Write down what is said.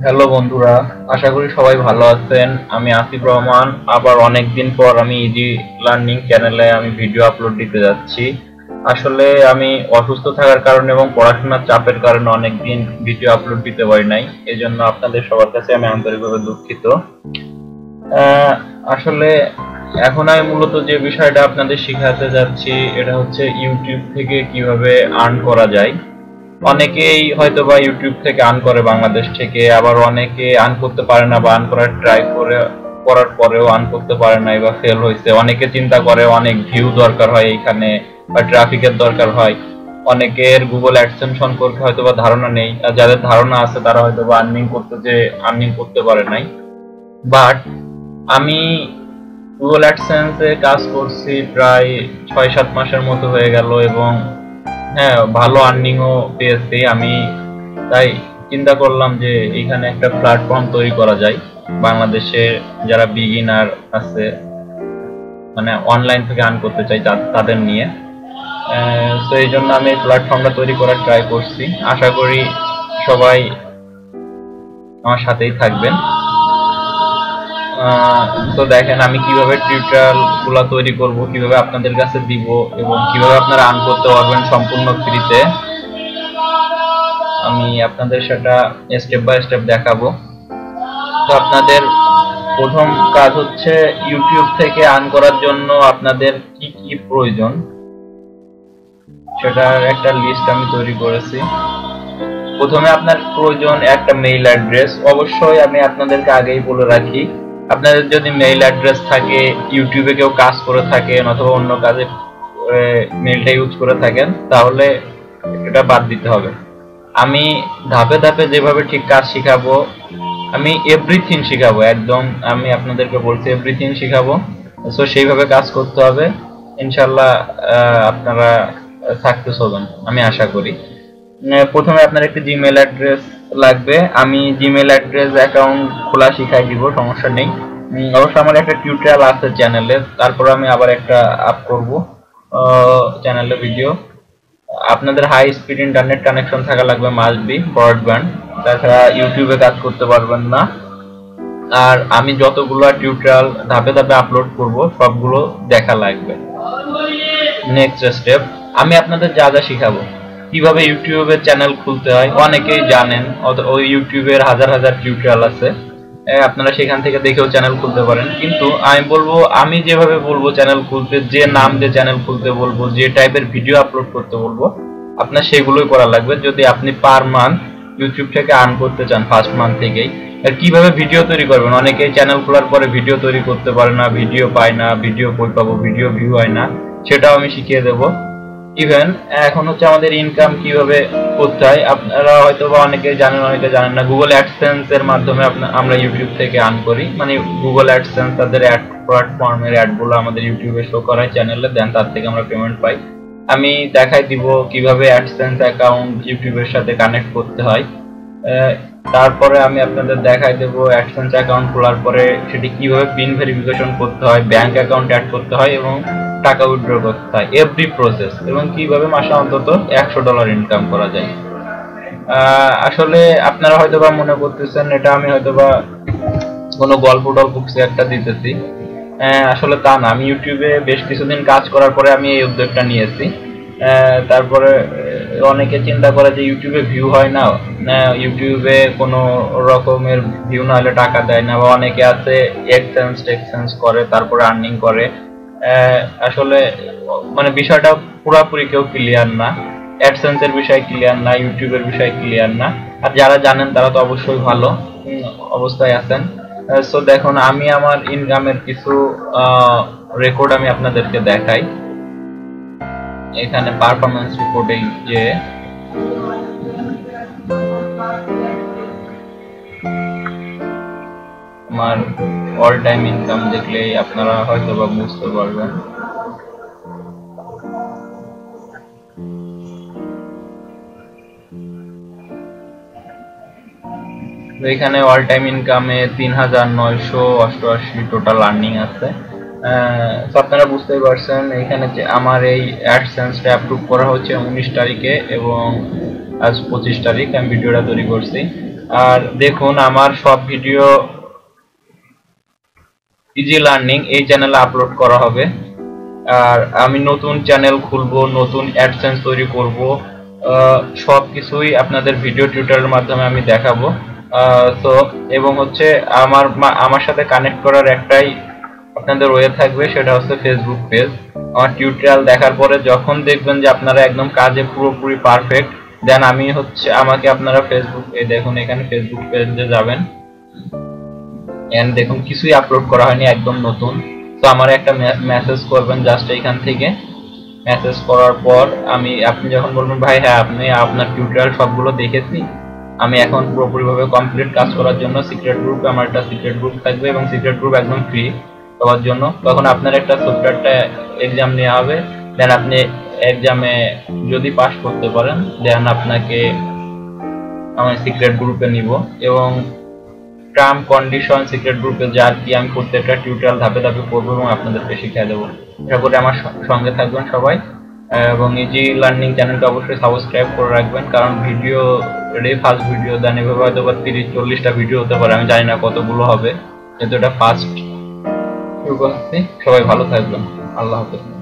Hello বন্ধুরা, আশা করি সবাই ভালো আছেন। আমি আসিফ রহমান। আবার অনেকদিন পর আমি ইজি লার্নিং চ্যানেলে আমি ভিডিও আপলোড দিতে যাচ্ছি। আসলে আমি অসুস্থ থাকার কারণে এবং পড়াশোনার চাপের কারণে অনেকদিন ভিডিও আপলোড দিতে পারি নাই। এজন্য আপনাদের সবার কাছে আমি আন্তরিকভাবে দুঃখিত। আসলে এখন আমি মূলত যে বিষয়টা আপনাদের শেখাতে যাচ্ছি এটা হচ্ছে ইউটিউব থেকে কিভাবে আর্ন করা যায়। অনেকেই হয়তোবা ইউটিউব থেকে আর্ন করে বাংলাদেশ থেকে, আবার অনেকে আর্ন করতে পারে না বা আর্ন করার ট্রাই করার পরেও আর্ন করতে পারে না বা ফেল হয়েছে। অনেকে চিন্তা করে অনেক ভিউ দরকার হয় এইখানে বা ট্রাফিকের দরকার হয়। অনেকের গুগল অ্যাডসেন্স সম্পর্কে হয়তোবা ধারণা নেই, আর যাদের ধারণা আছে তারা হয়তোবা আর্নিং করতে পারে নাই। বাট আমি গুগল অ্যাডসেন্সে কাজ করছি প্রায় 6-7 মাসের মতো হয়ে গেল এবং হ্যাঁ, ভালো আর্নিংও পেয়েছি আমি। তাই চিন্তা করলাম যে এখানে একটা প্ল্যাটফর্ম তৈরি করা যায় বাংলাদেশে যারা বিগিনার আছে, মানে অনলাইন থেকে আর্ন করতে চাই তাদের নিয়ে। তো এই জন্য আমি এই প্ল্যাটফর্মটা তৈরি করার ট্রাই করছি। আশা করি সবাই আমার সাথেই থাকবেন। তো দেখেন আমি কিভাবে টিউটোরিয়াল গুলা তৈরি করব, কিভাবে আপনাদের কাছে দিব এবং কিভাবে আপনারা আর্ন করতে পারবেন সম্পূর্ণ ফ্রিতে। আমি আপনাদের সেটা স্টেপ বাই স্টেপ দেখাবো। তো আপনাদের প্রথম কাজ হচ্ছে ইউটিউব থেকে আর্ন করার জন্য আপনাদের কি কি প্রয়োজন সেটার একটা লিস্ট আমি তৈরি করেছি। প্রথমে আপনার প্রয়োজন একটা মেইল অ্যাড্রেস। অবশ্যই আমি আপনাদেরকে আগেই বলে রাখি, আপনাদের যদি মেইল অ্যাড্রেস থাকে, ইউটিউবে কেউ কাজ করে থাকেন অথবা অন্য কাজে মেইলটা ইউজ করে থাকেন, তাহলে এটা বাদ দিতে হবে। আমি ধাপে ধাপে যেভাবে ঠিক কাজ শিখাবো, আমি এভরিথিং শিখাবো, একদম আমি আপনাদেরকে বলছি এভরিথিং শিখাবো। সো সেইভাবে কাজ করতে হবে, ইনশাল্লাহ আপনারা সাকসেস হবেন আমি আশা করি। প্রথমে আপনার একটা জিমেল অ্যাড্রেস লাগবে। আমি জিমেল অ্যাড্রেস অ্যাকাউন্ট খোলা শিখাই দিব, সমস্যা নেই। অবশ্য আমার একটা টিউটোরিয়াল আছে চ্যানেলে, তারপর আমি আবার একটা আপ করব চ্যানেলে ভিডিও। আপনাদের হাই স্পিড ইন্টারনেট কানেকশন থাকা লাগবে, মাস্ট বি ব্রডব্যান্ড, তাছাড়া ইউটিউবে কাজ করতে পারবেন না। আর আমি যতগুলো টিউটোরিয়াল ধাপে ধাপে আপলোড করব সবগুলো দেখা লাগবে। নেক্সট স্টেপ, আমি আপনাদের যা যা শিখাবো, কিভাবে ইউটিউবে চ্যানেল খুলতে হয় অনেকেই জানেন, ওই ইউটিউবের হাজার হাজার টিউটোরিয়াল আছে, আপনারা সেখান থেকে দেখেও চ্যানেল খুলতে পারেন। কিন্তু আমি যেভাবে বলবো চ্যানেল খুলতে, যে নাম দিয়ে চ্যানেল খুলতে বলবো, যে টাইপের ভিডিও আপলোড করতে বলবো, আপনার সেগুলোই করা লাগবে যদি আপনি পার মান্থ ইউটিউব থেকে আর্ন করতে চান ফার্স্ট মান্থ থেকেই। আর কিভাবে ভিডিও তৈরি করবেন, অনেকেই চ্যানেল খোলার পরে ভিডিও তৈরি করতে পারে না, ভিডিও পায় না, ভিডিও কই পাবো, ভিডিও ভিউ হয় না, সেটাও আমি শিখিয়ে দেবো। ইভেন এখন হচ্ছে আমাদের ইনকাম কিভাবে করতে হয়, আপনারা হয়তো বা অনেকে জানেন অনেকে জানেন না। গুগল অ্যাডসেন্স এর মাধ্যমে আমরা ইউটিউব থেকে আর্ন করি, মানে গুগল অ্যাডসেন্স তাদের অ্যাড প্ল্যাটফর্মের অ্যাডগুলো আমাদের ইউটিউবে শো করায় চ্যানেলে, দেন তার থেকে আমরা পেমেন্ট পাই। আমি দেখাই দিব কিভাবে অ্যাডসেন্স অ্যাকাউন্ট ইউটিউবের সাথে কানেক্ট করতে হয়। তারপরে আমি আপনাদের দেখাই দেবো অ্যাডসেন্স অ্যাকাউন্ট খোলার পরে সেটি কিভাবে পিন ভেরিফিকেশন করতে হয়, ব্যাংক অ্যাকাউন্ট অ্যাড করতে হয় এবং টাকা উইথড্র করতে হয়, এভরি প্রসেস, এবং কিভাবে মাসে অন্তত $100 ইনকাম করা যায়। আসলে আপনারা হয়তোবা মনে করতেছেন এটা আমি হয়তোবা কোনো গল্প টল্প কিছু একটা দিতেছি, আসলে তা না। আমি ইউটিউবে বেশ কিছুদিন কাজ করার পরে আমি এই উদ্যোগটা নিয়েছি। তারপরে অনেকে চিন্তা করে যে ইউটিউবে ভিউ হয় না, ইউটিউবে কোনো রকমের ভিউ না হলে টাকা দেয় না, বা অনেকে আছে এক্সচেঞ্জ করে তারপরে আর্নিং করে। আসলে মানে বিষয়টা পুরোপুরি কেউ ক্লিয়ার না, অ্যাডসেন্সের বিষয় ক্লিয়ার না, ইউটিউবের বিষয় ক্লিয়ার না। আর যারা জানেন তারা তো অবশ্যই ভালো অবস্থায় আছেন। সো দেখুন, আমি আমার ইনকামের কিছু রেকর্ড আমি আপনাদেরকে দেখাই। এখানে পারফরম্যান্স রিপোর্টে যে আমার অল টাইম ইনকাম দেখলেই আপনারা হয়তো বা বুঝতে পারবেন। এখানে অল টাইম ইনকামে ৩৯৮৮ টোটাল আর্নিং আছে। আপনারা বুঝতেই পারছেন এখানে যে আমার এই অ্যাডসেন্সটা অ্যাপ্রুভ করা হচ্ছে 19 তারিখে এবং আজ 25 তারিখ আমি ভিডিওটা তৈরি করছি। আর দেখুন আমার সব ভিডিও ইজি লার্নিং এই চ্যানেলে আপলোড করা হবে। আর আমি নতুন চ্যানেল খুলবো, নতুন অ্যাডসেন্স তৈরি করব, সবকিছুই আপনাদের ভিডিও টিউটোরিয়ালের মাধ্যমে আমি দেখাবো। তো এবং হচ্ছে আমার সাথে কানেক্ট করার একটাই আপনাদের ওয়ে থাকবে, সেটা হচ্ছে ফেসবুক পেজ। আমার টিউটোরিয়াল দেখার পরে যখন দেখবেন যে আপনারা একদম কাজে পুরোপুরি পারফেক্ট, দেন আমাকে আপনারা ফেসবুক, এই দেখুন এখানে ফেসবুক পেজে যাবেন, এন্ড দেখুন কিছুই আপলোড করা হয়নি, একদম নতুন। তো আমার একটা মেসেজ করবেন জাস্ট এখান থেকে। মেসেজ করার পর আপনি যখন বলবেন ভাই হ্যাঁ আপনি আপনার টিউটোরিয়াল সবগুলো দেখেছি, আমি এখন পুরোপুরিভাবে কমপ্লিট কাজ করার জন্য সিক্রেট গ্রুপে, আমার একটা সিক্রেট গ্রুপ থাকবে এবং সিক্রেট গ্রুপ একদম ফ্রি সবার জন্য, তখন আপনার একটা ছোট্ট একটা এক্সাম নেওয়া হবে। দেন আপনি এক্সামে যদি পাস করতে পারেন, দেন আপনাকে আমি সিক্রেট গ্রুপে নিব এবং টার্ম কন্ডিশন সিক্রেট গ্রুপে যা আর কি আমি প্রত্যেকটা টিউটোরিয়াল ধাপে ধাপে করবো এবং আপনাদেরকে শিখিয়ে দেবো। আশা করি আমার সঙ্গে থাকবেন সবাই, এবং ইজি লার্নিং চ্যানেলটা অবশ্যই সাবস্ক্রাইব করে রাখবেন, কারণ ভিডিও এটাই ফার্স্ট ভিডিও, দেন এভাবে হয়তো 30-40টা ভিডিও হতে পারে, আমি জানি না কতগুলো হবে, কিন্তু এটা ফার্স্ট শুরু করছি। সবাই ভালো থাকবেন, আল্লাহ হাফেজ।